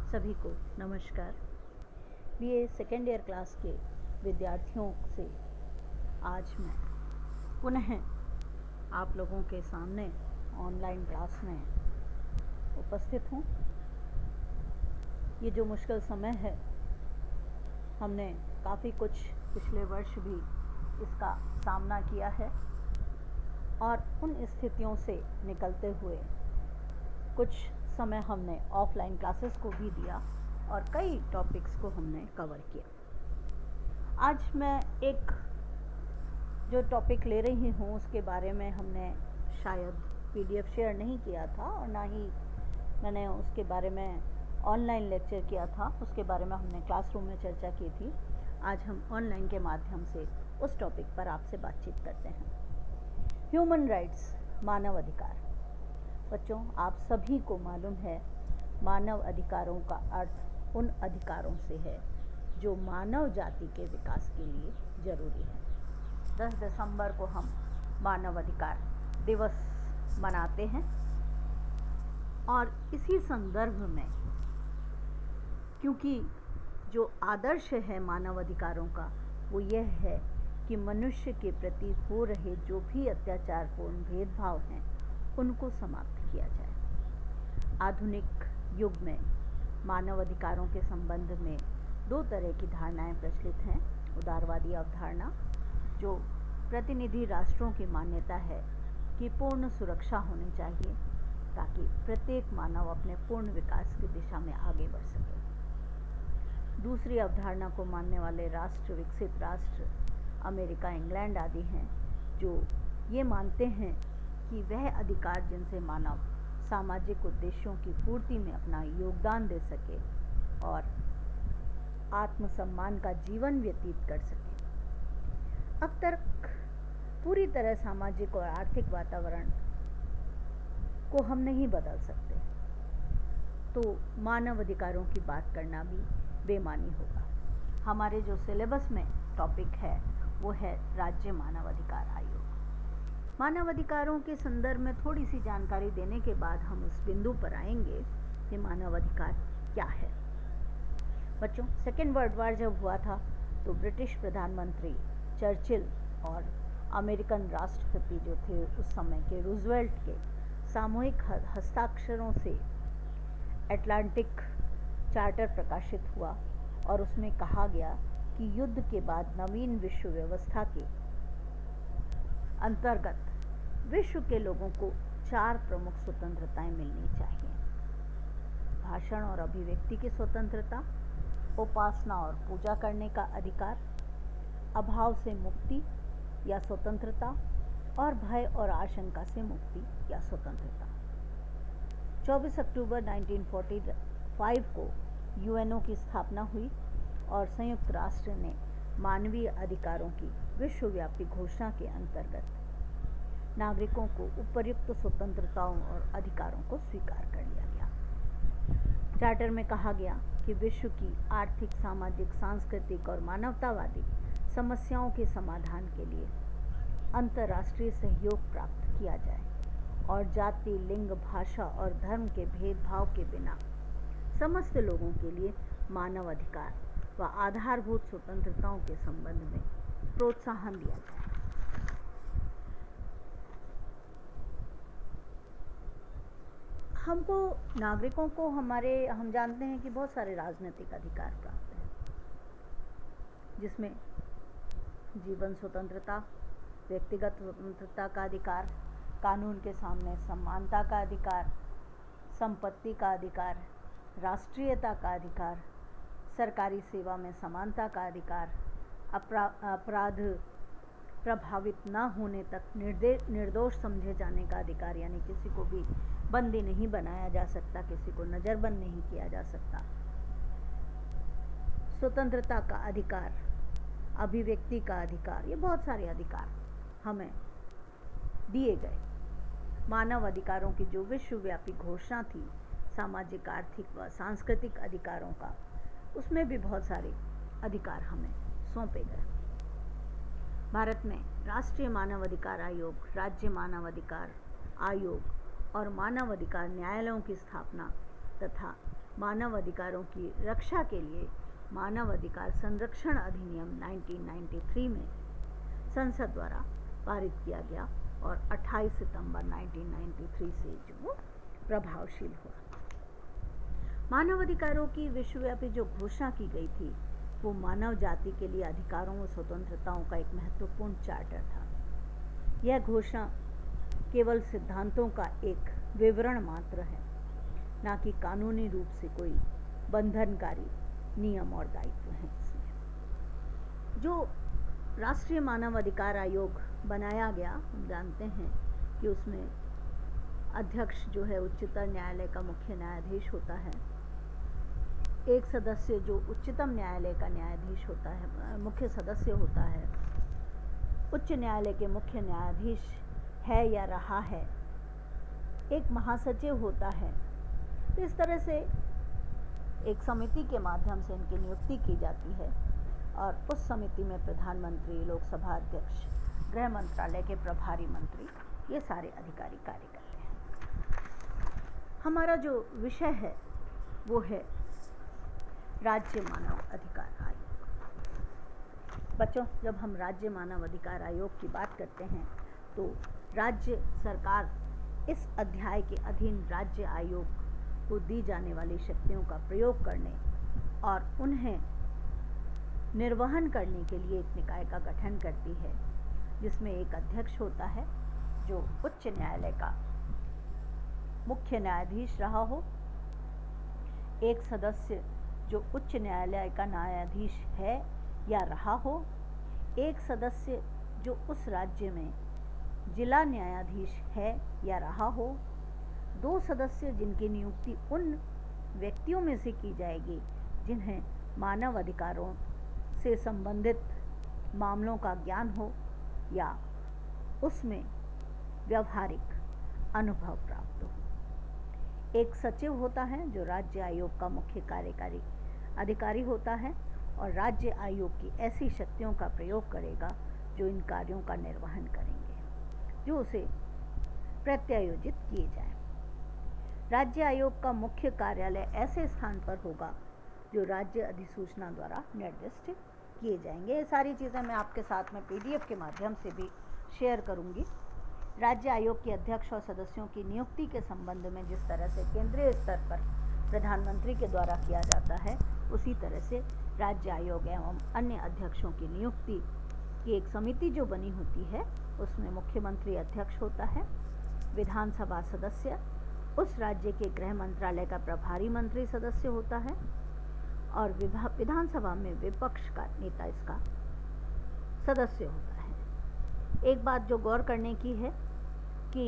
सभी को नमस्कार। बीए सेकेंड ईयर क्लास के विद्यार्थियों से आज मैं पुनः आप लोगों के सामने ऑनलाइन क्लास में उपस्थित हूँ। ये जो मुश्किल समय है, हमने काफ़ी कुछ पिछले वर्ष भी इसका सामना किया है और उन स्थितियों से निकलते हुए कुछ समय हमने ऑफलाइन क्लासेस को भी दिया और कई टॉपिक्स को हमने कवर किया। आज मैं एक जो टॉपिक ले रही हूँ उसके बारे में हमने शायद पीडीएफ शेयर नहीं किया था और ना ही मैंने उसके बारे में ऑनलाइन लेक्चर किया था। उसके बारे में हमने क्लासरूम में चर्चा की थी। आज हम ऑनलाइन के माध्यम से उस टॉपिक पर आपसे बातचीत करते हैं। ह्यूमन राइट्स, मानव अधिकार। बच्चों, आप सभी को मालूम है मानव अधिकारों का अर्थ उन अधिकारों से है जो मानव जाति के विकास के लिए जरूरी है। 10 दिसंबर को हम मानव अधिकार दिवस मनाते हैं और इसी संदर्भ में, क्योंकि जो आदर्श है मानव अधिकारों का वो यह है कि मनुष्य के प्रति हो रहे जो भी अत्याचारपूर्ण भेदभाव हैं उनको समाप्त किया जाए। आधुनिक युग में मानव अधिकारों के संबंध में दो तरह की धारणाएं प्रचलित हैं। उदारवादी अवधारणा, जो प्रतिनिधि राष्ट्रों की मान्यता है कि पूर्ण सुरक्षा होनी चाहिए ताकि प्रत्येक मानव अपने पूर्ण विकास की दिशा में आगे बढ़ सके। दूसरी अवधारणा को मानने वाले राष्ट्र, विकसित राष्ट्र अमेरिका, इंग्लैंड आदि हैं, जो ये मानते हैं कि वह अधिकार जिनसे मानव सामाजिक उद्देश्यों की पूर्ति में अपना योगदान दे सके और आत्मसम्मान का जीवन व्यतीत कर सके। अब तक पूरी तरह सामाजिक और आर्थिक वातावरण को हम नहीं बदल सकते, तो मानव अधिकारों की बात करना भी बेमानी होगा। हमारे जो सिलेबस में टॉपिक है वो है राज्य मानव अधिकार आयोग। मानव अधिकारों के संदर्भ में थोड़ी सी जानकारी देने के बाद हम उस बिंदु पर आएंगे कि मानव अधिकार क्या है। बच्चों, सेकेंड वर्ल्ड वार जब हुआ था तो ब्रिटिश प्रधानमंत्री चर्चिल और अमेरिकन राष्ट्रपति जो थे उस समय के रूजवेल्ट के सामूहिक हस्ताक्षरों से अटलांटिक चार्टर प्रकाशित हुआ और उसमें कहा गया कि युद्ध के बाद नवीन विश्व व्यवस्था के अंतर्गत विश्व के लोगों को 4 प्रमुख स्वतंत्रताएं मिलनी चाहिए। भाषण और अभिव्यक्ति की स्वतंत्रता, उपासना और पूजा करने का अधिकार, अभाव से मुक्ति या स्वतंत्रता और भय और आशंका से मुक्ति या स्वतंत्रता। 24 अक्टूबर 1945 को यूएनओ की स्थापना हुई और संयुक्त राष्ट्र ने मानवीय अधिकारों की विश्वव्यापी घोषणा के अंतर्गत नागरिकों को उपर्युक्त स्वतंत्रताओं और अधिकारों को स्वीकार कर लिया गया। चार्टर में कहा गया कि विश्व की आर्थिक, सामाजिक, सांस्कृतिक और मानवतावादी समस्याओं के समाधान के लिए अंतर्राष्ट्रीय सहयोग प्राप्त किया जाए और जाति, लिंग, भाषा और धर्म के भेदभाव के बिना समस्त लोगों के लिए मानव अधिकार व आधारभूत स्वतंत्रताओं के संबंध में प्रोत्साहन दिया जाए। हमको, नागरिकों को हम जानते हैं कि बहुत सारे राजनीतिक अधिकार प्राप्त हैं, जिसमें जीवन स्वतंत्रता, व्यक्तिगत स्वतंत्रता का अधिकार, कानून के सामने समानता का अधिकार, संपत्ति का अधिकार, राष्ट्रीयता का अधिकार, सरकारी सेवा में समानता का अधिकार, अपराध प्रभावित न होने तक निर्दोष समझे जाने का अधिकार, यानी किसी को भी बंदी नहीं बनाया जा सकता, किसी को नज़रबंद नहीं किया जा सकता, स्वतंत्रता का अधिकार, अभिव्यक्ति का अधिकार, ये बहुत सारे अधिकार हमें दिए गए। मानव अधिकारों की जो विश्वव्यापी घोषणा थी सामाजिक, आर्थिक व सांस्कृतिक अधिकारों का, उसमें भी बहुत सारे अधिकार हमें सौंपे गए। भारत में राष्ट्रीय मानव अधिकार आयोग, राज्य मानव अधिकार आयोग और मानव अधिकार न्यायालयों की स्थापना तथा मानव अधिकारों की रक्षा के लिए मानव अधिकार संरक्षण अधिनियम 1993 में संसद द्वारा पारित किया गया और 28 सितंबर 1993 से जो प्रभावशील हुआ। मानव अधिकारों की विश्वव्यापी जो घोषणा की गई थी वो मानव जाति के लिए अधिकारों और स्वतंत्रताओं का एक महत्वपूर्ण चार्टर था। यह घोषणा केवल सिद्धांतों का एक विवरण मात्र है, न कि कानूनी रूप से कोई बंधनकारी नियम और दायित्व हैं। इसमें जो राष्ट्रीय मानव अधिकार आयोग बनाया गया, हम जानते हैं कि उसमें अध्यक्ष जो है उच्चतम न्यायालय का मुख्य न्यायाधीश होता है। एक सदस्य जो उच्चतम न्यायालय का न्यायाधीश होता है, मुख्य सदस्य होता है। उच्च न्यायालय के मुख्य न्यायाधीश है या रहा है। एक महासचिव होता है। तो इस तरह से एक समिति के माध्यम से इनकी नियुक्ति की जाती है और उस समिति में प्रधानमंत्री, लोकसभा अध्यक्ष, गृह मंत्रालय के प्रभारी मंत्री, ये सारे अधिकारी कार्य करते हैं। हमारा जो विषय है वो है राज्य मानव अधिकार आयोग। बच्चों, जब हम राज्य मानव अधिकार आयोग की बात करते हैं तो राज्य सरकार इस अध्याय के अधीन राज्य आयोग को दी जाने वाली शक्तियों का प्रयोग करने और उन्हें निर्वहन करने के लिए एक निकाय का गठन करती है, जिसमें एक अध्यक्ष होता है जो उच्च न्यायालय का मुख्य न्यायाधीश रहा हो, एक सदस्य जो उच्च न्यायालय का न्यायाधीश है या रहा हो, एक सदस्य जो उस राज्य में जिला न्यायाधीश है या रहा हो, 2 सदस्य जिनकी नियुक्ति उन व्यक्तियों में से की जाएगी जिन्हें मानव अधिकारों से संबंधित मामलों का ज्ञान हो या उसमें व्यवहारिक अनुभव प्राप्त हो। एक सचिव होता है जो राज्य आयोग का मुख्य कार्यकारी अधिकारी होता है और राज्य आयोग की ऐसी शक्तियों का प्रयोग करेगा जो इन कार्यों का निर्वहन करेंगे, जो उसे प्रत्यायोजित किए जाए। राज्य आयोग का मुख्य कार्यालय ऐसे स्थान पर होगा जो राज्य अधिसूचना द्वारा निर्दिष्ट किए जाएंगे। ये सारी चीज़ें मैं आपके साथ में PDF के माध्यम से भी शेयर करूंगी। राज्य आयोग के अध्यक्ष और सदस्यों की नियुक्ति के संबंध में जिस तरह से केंद्रीय स्तर पर प्रधानमंत्री के द्वारा किया जाता है, उसी तरह से राज्य आयोग एवं अन्य अध्यक्षों की नियुक्ति की एक समिति जो बनी होती है, उसमें मुख्यमंत्री अध्यक्ष होता है, विधानसभा सदस्य उस राज्य के गृह मंत्रालय का प्रभारी मंत्री सदस्य होता है और विधानसभा में विपक्ष का नेता इसका सदस्य होता है। एक बात जो गौर करने की है कि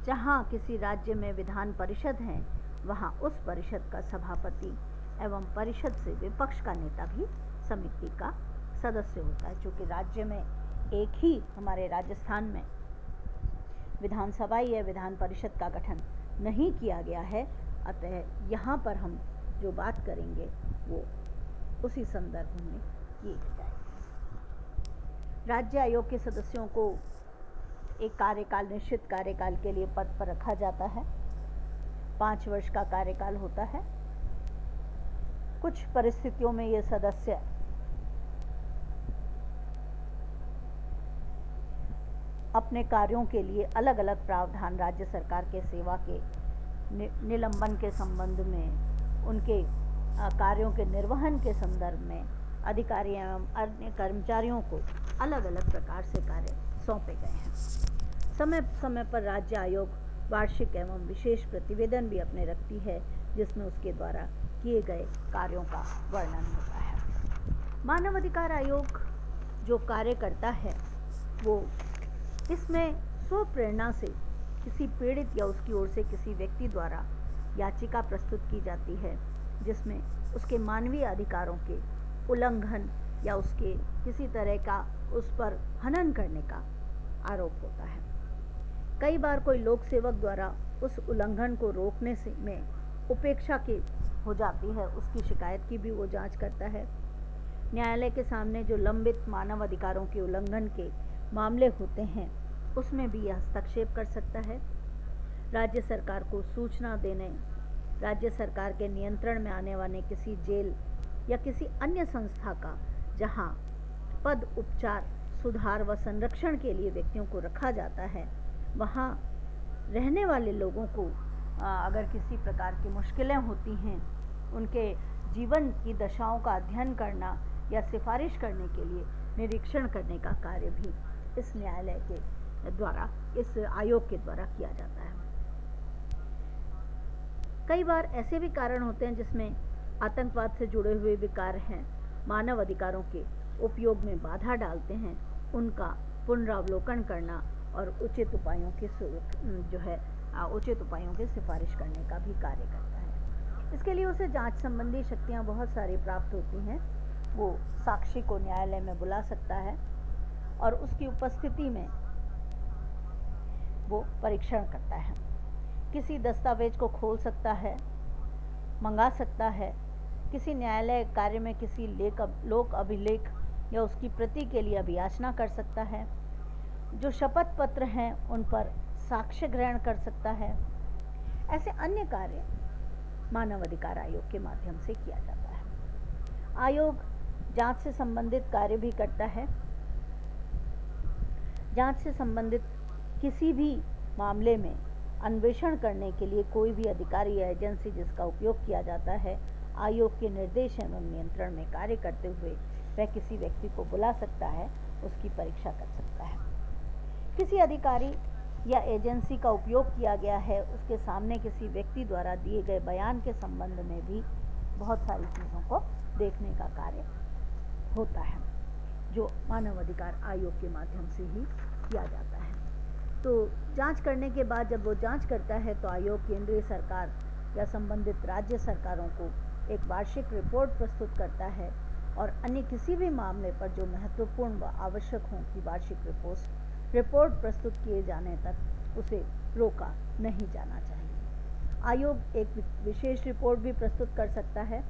जहाँ किसी राज्य में विधान परिषद है, वहाँ उस परिषद का सभापति एवं परिषद से विपक्ष का नेता भी समिति का सदस्य होता है। चूँकि राज्य में एक ही हमारे राजस्थान में विधानसभा या विधान परिषद का गठन नहीं किया गया है, अतः यहाँ पर हम जो बात करेंगे वो उसी संदर्भ में की जाएगी। राज्य आयोग के सदस्यों को एक कार्यकाल, निश्चित कार्यकाल के लिए पद पर रखा जाता है। 5 वर्ष का कार्यकाल होता है। कुछ परिस्थितियों में ये सदस्य अपने कार्यों के लिए अलग अलग प्रावधान राज्य सरकार के सेवा के निलंबन के संबंध में, उनके कार्यों के निर्वहन के संदर्भ में अधिकारी एवं अन्य कर्मचारियों को अलग अलग प्रकार से कार्य सौंपे गए हैं। समय समय पर राज्य आयोग वार्षिक एवं विशेष प्रतिवेदन भी अपने रखती है, जिसमें उसके द्वारा किए गए कार्यों का वर्णन होता है। मानवाधिकार आयोग जो कार्य करता है वो इसमें स्वप्रेरणा से किसी पीड़ित या उसकी ओर से किसी व्यक्ति द्वारा याचिका प्रस्तुत की जाती है, जिसमें उसके मानवीय अधिकारों के उल्लंघन या उसके किसी तरह का उस पर हनन करने का आरोप होता है। कई बार कोई लोक सेवक द्वारा उस उल्लंघन को रोकने से में उपेक्षा की हो जाती है, उसकी शिकायत की भी वो जांच करता है। न्यायालय के सामने जो लंबित मानव अधिकारों के उल्लंघन के मामले होते हैं, उसमें भी यह हस्तक्षेप कर सकता है। राज्य सरकार को सूचना देने राज्य सरकार के नियंत्रण में आने वाले किसी जेल या किसी अन्य संस्था का जहां पद, उपचार, सुधार व संरक्षण के लिए व्यक्तियों को रखा जाता है, वहां रहने वाले लोगों को अगर किसी प्रकार की मुश्किलें होती हैं, उनके जीवन की दशाओं का अध्ययन करना या सिफारिश करने के लिए निरीक्षण करने का कार्य भी इस न्यायालय के द्वारा, इस आयोग के द्वारा किया जाता है। कई बार ऐसे भी कारण होते हैं जिसमें आतंकवाद से जुड़े हुए विकार हैं, मानव अधिकारों के उपयोग में बाधा डालते हैं, उनका पुनरावलोकन करना और उचित उपायों की उचित उपायों की सिफारिश करने का भी कार्य करता है। इसके लिए उसे जांच संबंधी शक्तियां बहुत सारी प्राप्त होती हैं। वो साक्षी को न्यायालय में बुला सकता है और उसकी उपस्थिति में वो परीक्षण करता है, किसी दस्तावेज को खोल सकता है, मंगा सकता है, किसी न्यायालय कार्य में किसी लोक अभिलेख या उसकी प्रति के लिए अभियाचना कर सकता है, जो शपथ पत्र हैं उन पर साक्ष्य ग्रहण कर सकता है। ऐसे अन्य कार्य मानव अधिकार आयोग के माध्यम से किया जाता है। आयोग जांच से संबंधित कार्य भी करता है। जांच से संबंधित किसी भी मामले में अन्वेषण करने के लिए कोई भी अधिकारी या एजेंसी जिसका उपयोग किया जाता है, आयोग के निर्देश एवं नियंत्रण में कार्य करते हुए वह किसी व्यक्ति को बुला सकता है, उसकी परीक्षा कर सकता है। किसी अधिकारी या एजेंसी का उपयोग किया गया है, उसके सामने किसी व्यक्ति द्वारा दिए गए बयान के संबंध में भी बहुत सारी चीज़ों को देखने का कार्य होता है, जो मानव अधिकार आयोग के माध्यम से ही किया जाता है। तो जांच करने के बाद जब वो जांच करता है तो आयोग केंद्रीय सरकार या संबंधित राज्य सरकारों को एक वार्षिक रिपोर्ट प्रस्तुत करता है और अन्य किसी भी मामले पर जो महत्वपूर्ण व आवश्यक हो कि वार्षिक रिपोर्ट प्रस्तुत किए जाने तक उसे रोका नहीं जाना चाहिए। आयोग एक विशेष रिपोर्ट भी प्रस्तुत कर सकता है।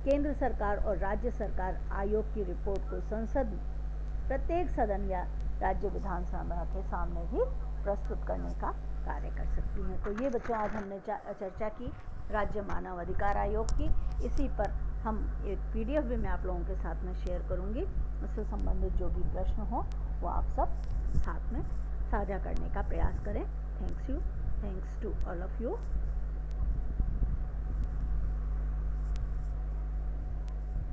केंद्र सरकार और राज्य सरकार आयोग की रिपोर्ट को संसद में प्रत्येक सदन या राज्य विधानसभा के सामने भी प्रस्तुत करने का कार्य कर सकती हैं। तो ये बच्चों आज हमने चर्चा की राज्य मानव अधिकार आयोग की। इसी पर हम एक PDF भी मैं आप लोगों के साथ में शेयर करूंगी। उससे संबंधित जो भी प्रश्न हो वो आप सब साथ में साझा करने का प्रयास करें। Thanks to all of you.